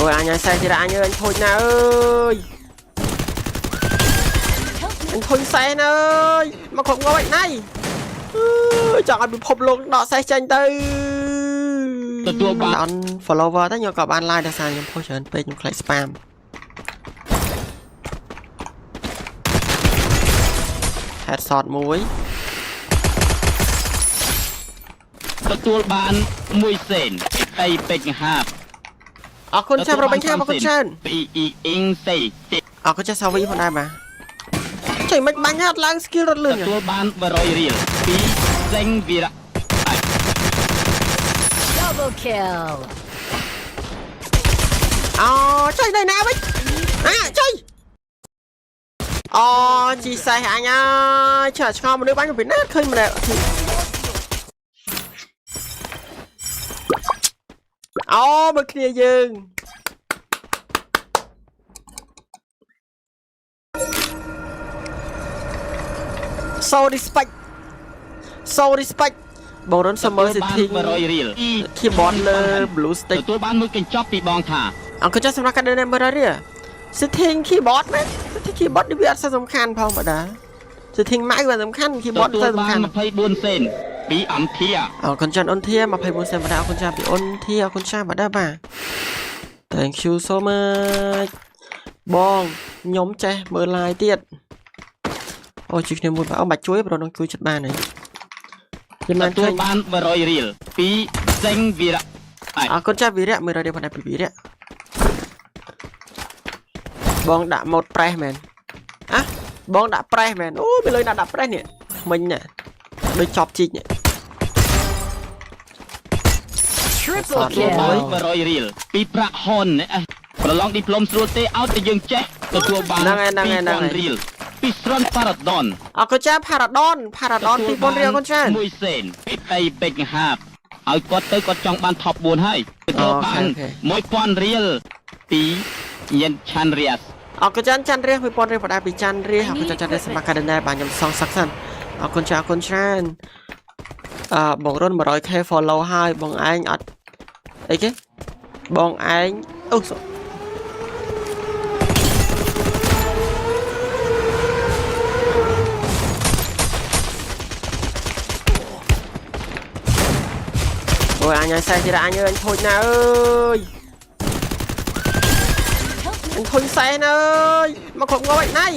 Ôi anh ơi xe thì anh ơi anh thôi nè ơi. Anh thôi xe nè ơi. Mà không có bệnh này. Chọn anh bị phụp luôn đọ xe tranh tư. Đón follower tất nhiên có bạn like để sang nhóm post trên page nhóm click spam. Headshot muối. ទទួលបានមួយសេនពីពេជ្រហាប អរគុណចាំរបាញ់ខាអរគុណច្រើន ពីអ៊ីអ៊ីងសេ អរគុណចាស់សាវីផងដែរបាទចេញមិនបាញ់អត់ឡើង skill រត់លឿន ទទួលបាន100រៀលពីសេងវីរៈ Double kill អូចុយនៅណាវិញចុយអូជីសេះអញអើយឆ្ងល់មនុស្សបាញ់ពីណាឃើញម្នាក់អូមកគ្នាយើង so respect បងរុនសមើសិទ្ធិ100រៀល keyboard លើ blue stick ទទួលបានមួយកញ្ចប់ពីបងថា អង្គចាស់សម្រាប់ការដើរ100រៀល setting keyboard មែន setting keyboard នេះវាអត់សំខាន់ផងបាទ setting mouse វាសំខាន់ keyboard ទៅសំខាន់ 24សេនពីអំធាអរគុណចាស់អូនធា24សេនបាទអរគុណចាស់ពីអូនធាអរគុណចាស់បាទបាទ thank you so much បងខ្ញុំចេះមើល live ទៀតអូជួយគ្នាមួយបាទអត់បាច់ជួយព្រោះនឹងជួយចិត្តបានហើយខ្ញុំបានជួយបាន100រៀលពីសេងវីរៈអរគុណចាស់វីរៈ100រៀលផងដែរពីវីរៈបងដាក់ម៉ូតប្រេសមែនបងដាក់ប្រេសមែនអូពីលើដាក់ប្រេសនេះមិញណាដូចចប់ជីកនេះ Triple kill 100រៀលពីប្រាក់ហុនប្រឡងឌីប្លុំស្រួលទេឲ្យតែយើងចេះទទួលបាន2000រៀលពីស្រន់ប៉ារ៉ាដនអរគុណចាស់ប៉ារ៉ាដន2000រៀលអរគុណចាស់មួយសេនពីអីពេជ្រហាបឲ្យគាត់ទៅគាត់ចង់បាន top 4ហើយទទួលបាន1000រៀលពីញិនឆាន់រៀសអរគុណចាស់ច័ន្ទរៀស1000រៀលបដាពីច័ន្ទរៀសអរគុណចាស់ច័ន្ទរៀសសម្រាប់ការដំណើរបាទខ្ញុំសងសឹកសិនអរគុណចាស់អរគុណច្រើនបងរុន 100k follow ហើយបងឯងអត់អីគេបងឯងអូអូយអញឲ្យសែនទៀតអញអើយធូចណាអើយអញធុញសែនអើយមកគ្រប់ងប់ឯណៃ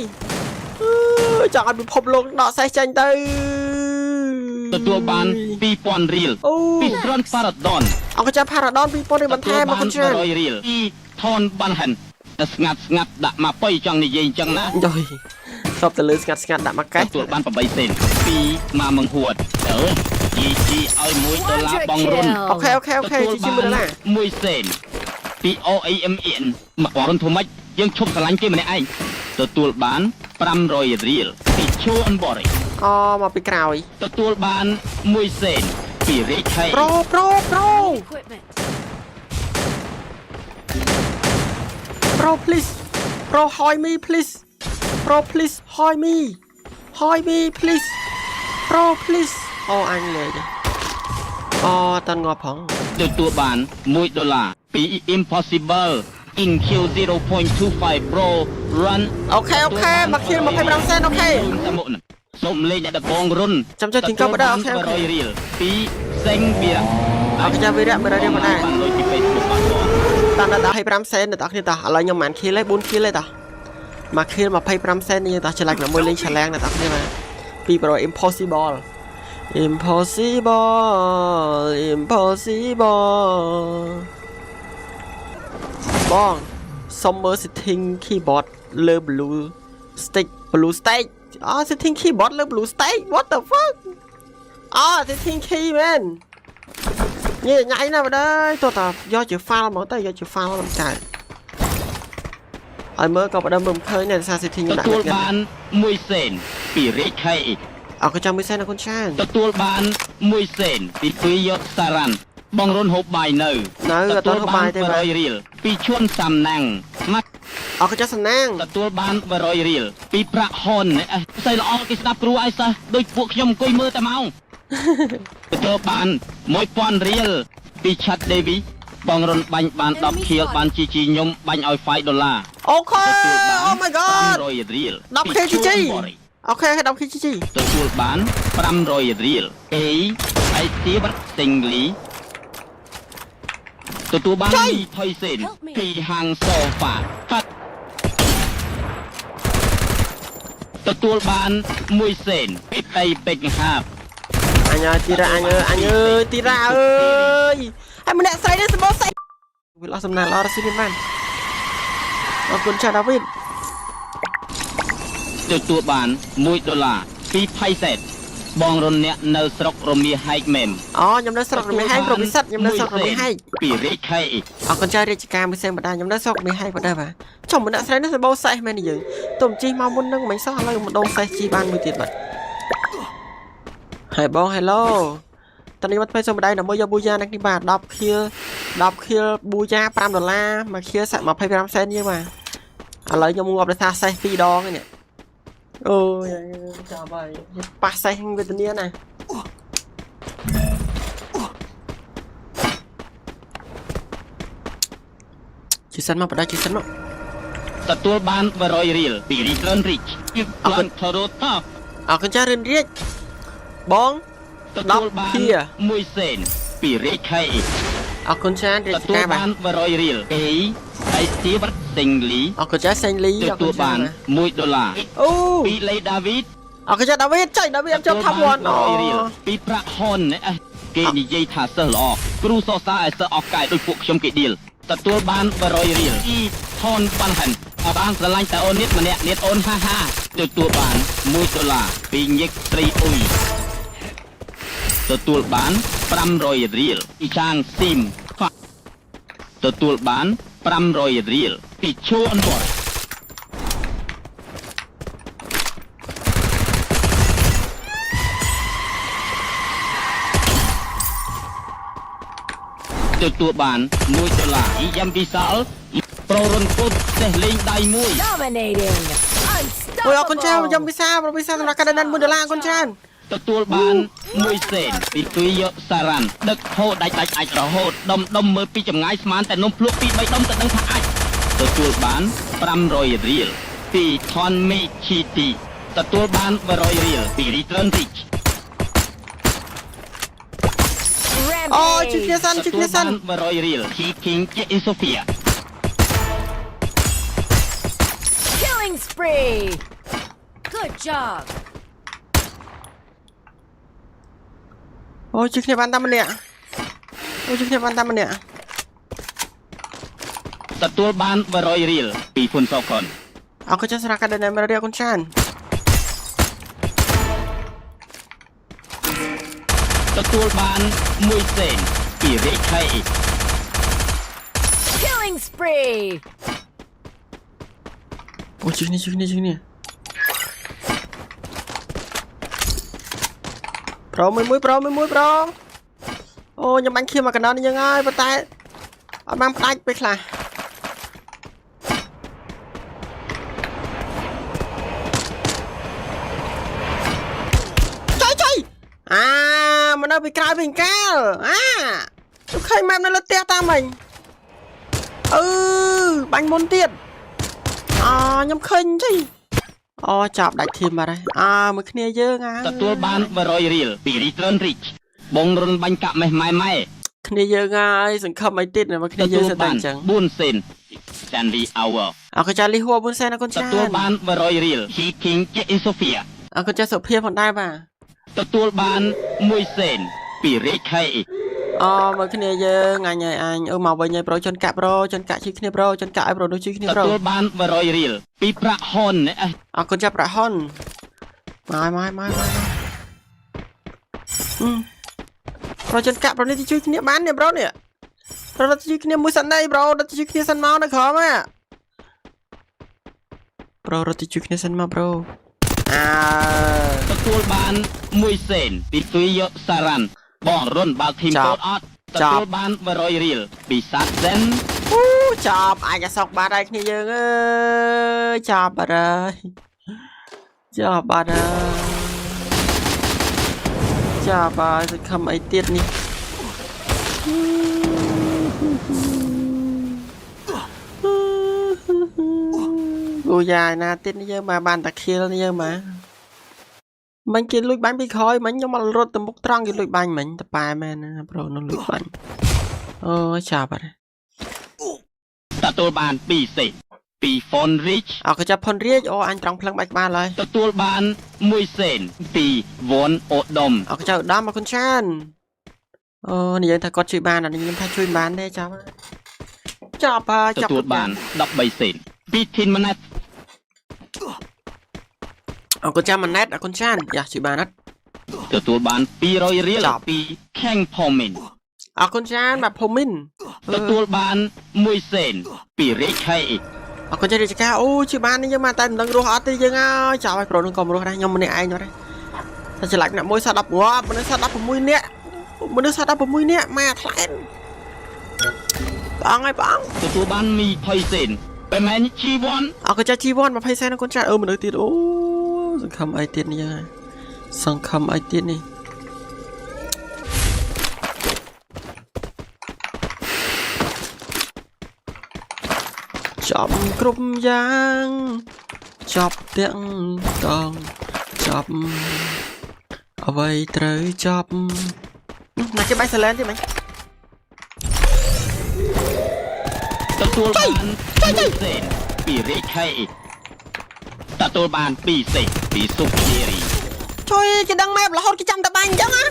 ចង់ឲ្យពិភពលោកដកសេះចេញទៅទទួលបាន2000រៀលពីស្រន់ប៉ារ៉ាដនអង្គចាប់ប៉ារ៉ាដន2000រៀលបន្ថែមមកคุณច្រើន100រៀលពីថនបានហាន់តែស្ងាត់ដាក់មកប៉ៃចង់និយាយអញ្ចឹងណាយយស្បទៅលើស្ងាត់ដាក់មកកែទទួលបាន8សេនពីមកមង្ហួតជីឲ្យ$1បងរុនអូខេជី$11សេនពី OAMN មកបងរុនធំម៉េចយើងឈប់ស្រឡាញ់គេម្នាក់ឯងទទួលបាន500រៀលពីឈូអនបរិអូមកពីក្រោយទទួលបាន1សេនពីរេខៃប្រូ please ប្រូ ហយមី please ប្រូ please ហយមី please ប្រូ please អូអញលេងអូតន់ងាប់ផងទទួលបាន$1ពី Impossible in Q 0.25 Pro Run អូខេមកគៀល25សេនអូខេសូមលេងដល់បងរុនចាំចុចទីកោបដែរអូខេ100រៀលពីសេងវីរៈអរគុណចាស់វីរៈ100រៀលមកដែរតាន់ដល់25សេនដល់គ្នាតោះឥឡូវខ្ញុំមិនខៀលទេ4ខៀលទេតោះមកខៀល25សេននេះតោះឆ្លាច់មួយលេងឆលាំងដល់គ្នាបាទពីប្រូ Impossible បងសុំមើល setting keyboard លើ blue stick setting keyboard លើ blue stick what the fuck setting key man ញ៉ៃណាស់បាទតោះតយកជា file ហ្មងទៅយកជា file លំចៅឲ្យមើលក៏បដិមរំឃើញដែរសារ setting ដាក់ទទួលបាន1សេនពីរេខៃអរគុណចាំ1សេនអរគុណច្រើនទទួលបាន1សេនពីពីយកសារ៉ាន់បងរុនហូបបាយនៅអត់ទាន់ហូបបាយទេ100រៀលពីឈួនសំណាំងមកអរគុណចាស់សំណាំងទទួលបាន100រៀលពីប្រាក់ហុនស្អីល្អគេស្ដាប់គ្រូឲ្យសិស្សដូចពួកខ្ញុំអង្គុយមើលតែមកទទួលបាន1000រៀលពីឆាត់ដេវី បងរុនបាញ់បាន10ខៀលបានជីជីខ្ញុំបាញ់ឲ្យ$5 អូខេ Oh my god 500រៀល 10 kg អូខេ10 kg ទទួលបាន500រៀលអេឯទីវត្តសិងលីទទួលបានលីថុយសេនពីហាងសូហ្វាកាត់ទទួលបាន1សេនពីដីពេជ្រហាបអញទីរ៉ាអញទីរ៉ាអើយហើយម្នាក់ស្រីនេះសម្បូរស្អីវាអស់សំណាងល្អរស៊ីនេះបានអរគុណចាដាវីតទទួលបាន$1ពីផៃសេតបងរុនអ្នកនៅស្រុករមៀហែកមែមអូខ្ញុំនៅស្រុករមៀហែកប្រវិសិទ្ធខ្ញុំនៅស្រុករមៀហែកពីរាជខេអរគុណចារាជការមួយផ្សេងបណ្ដាខ្ញុំនៅស្រុករមៀហែកបណ្ដាបាទចុះម្នាក់ស្រីនេះសម្បូរសេះមែនទេយើងទុំជីមកមុននឹងមិនសោះឥឡូវម្ដងសេះជីបានមួយទៀតបាទហើយបង hello តើនេះមកធ្វើសុំបណ្ដាដើម្បីយកប៊ូយ៉ានេះបាទ10ខៀលប៊ូយ៉ា$5មួយខៀលសាក់25សេនយើងបាទឥឡូវខ្ញុំងាប់ដោយសារសេះ2ដងនេះអូយចាំហើយប៉ះសេះវេទនាណាជីសិនមកបដាជីសិនមកទទួលបាន100រៀលពី Return Rich ពីផ្លាន់ថូរ៉ូតអរគុណចារិនរាជបងទទួលបាន1សេនពីរាជខេអរគុណចារាជការបាន100រៀលអេឯទីវត្តសិងលីអរគុណចាសេងលីអរគុណបាន$1អូពីលេដាវីតអរគុណចាដាវីតចុយដាវីតខ្ញុំថា100រៀលពីប្រាក់ហុនគេនិយាយថាសិស្សល្អគ្រូសរសើរឲ្យសិស្សអស់កាយដោយពួកខ្ញុំគេដៀលទទួលបាន100រៀលពីថនបានហាន់បានស្រឡាញ់តែអូននេះម្នាក់នេះអូនហាហាទទួលបាន$1ពីញឹកត្រីអ៊ុយទទួលបាន500រៀលពីឆាងស៊ីមទទួលបាន500រៀលពីឈួនបរទទួលបាន$1យ៉ាំពិសាលប្រូរុនពុតចេះលេងដៃមួយ Dominating អូយអរគុណចាយ៉ាំពិសាប្រវិសាសម្រាប់ការដាន$1អរគុណចាទទួលបាន1សេនពីទុយយកសារ៉ាន់ដឹកហូតដាច់អាចរហូតដុំមើលពីចម្ងាយស្មានតែនំភ្លក់2-3ដុំទៅដឹងថាអាចទទួលបាន500រៀលពីថនមីឈីទីទទួលបាន100រៀលពី Return Rich អូជិះគ្នាសិន100រៀលពី King ជា Sophia Killing spree Good jobអូជិះគ្នាបានតែម្នាក់ទទួលបាន100រៀលពីហ៊ុនសកុនអរគុណចាស់សារកាដេណែមរាគុណចានទទួលបាន1សេនពីរាជខេ Killing spree អូជិះគ្នាប្រូមួយប្រូអូខ្ញុំបាញ់ខៀមមកកណ្ដាលនេះយើងហើយប៉ុន្តែអត់បានផ្ដាច់ពេលខ្លះចុយមកនៅពីក្រៅវិញកាលទៅឃើញម៉ែនៅលើផ្ទះតាមមិញបាញ់មុនទៀតខ្ញុំឃើញចុយអូចាប់ដាច់ធីមបាត់ហើយមួយគ្នាយើងទទួលបាន100រៀលពី Return Rich បងរុនបាញ់កាក់ម៉េះម៉ែគ្នាយើងហើយសង្ឃឹមអីទៀតមកគ្នាយើងសិតតែអញ្ចឹង4សេន Stanley Hour អរគុណចាលីហួរ4សេនអរគុណចាទទួលបាន100រៀល King ជា Sophia អរគុណចាសុភាផងដែរបាទទទួលបាន1សេនពីរាជខេមកគ្នាយើងអញមកវិញឲ្យប្រូចនកាក់ជួយគ្នាប្រូចនកាក់ឲ្យប្រូនោះជួយគ្នាប្រូទទួលបាន100រៀលពីប្រាក់ហ៊ុនអរគុណចាប្រាក់ហ៊ុនមកប្រូចនកាក់ប្រូនេះជួយគ្នាបាននេះប្រូនេះប្រូទៅជួយគ្នាមួយសិនណៃប្រូទៅជួយគ្នាសិនមកនៅក្រោមប្រូរត់ទៅជួយគ្នាសិនមកប្រូទទួលបាន1សេនពីទុយយកសារ៉ាន់បងរុនបើកធីមកូដអត់ទទួលបាន100រៀលពីសាត់សិនចាប់អាចសោកបាត់ហើយគ្នាយើងអើយចាប់បាត់ហើយចាប់ហើយសង្ឃឹមអីទៀតនេះ กูยายนะติดนี่เยอะมาบานตะเคียนนี่เยอะมามันกินลุยบันไปคอยมันยังมารถตะมุกตรังกินลุยบันมันตะปายแม่นะโปรนลุยบันโอ้ชาบะ ទទួលបាន2សេនពី Phone Rich เอาก็จะพนเรียกโอ้อันตรังพลังไปบ้านเลย ទទួលបាន1សេនពី Von Odom เอาก็จะดามมาคุณชันโอ้นี่ยังถ้ากดช่วยบ้านอ่ะนี่ยังถ้าช่วยบ้านได้จับจับจับ ទទួលបាន13សេនពី Tin Manet เอาก็จะมันแนทอ่ะคุณชันอยากช่วยบ้านนัด ទទួលបាន200រៀលពី King Pomin เอาคุณชันแบบพมิน ទទួលបាន1សេនពី Rich Hay เอาก็จะได้จักรโอ้ช่วยบ้านนี่ยังมาแต่ดังรัวอัดยังเอาจับไปโปรนึงก็รัวได้ยังมันเนี่ยไอ้เนาะถ้าจะหลักเนี่ยมวยสัตว์ดับหัวมันเนี่ยสัตว์ดับผมมวยเนี่ยมันเนี่ยสัตว์ดับผมมวยเนี่ยมาแทนปังไอ้ปัง ទទួលបាន20សេនបែរមែនជីវ័ន เอาก็จะจีวอนมาให้แซนคนจัดมันเลยติดโอ้สังคำไอติดนี่ยังไงสังคำไอติดนี่จับกลุ่มยางจับเตียงตองจับเอาไว้เตยจับน่าจะไปสแลนที่ไหม ទទួលបាន1សេនពី Rich Hay ទទួលបាន2សេនពី Superi ช่วยจะดังแมบแล้วเขาจะจำตะบันจังอ่ะ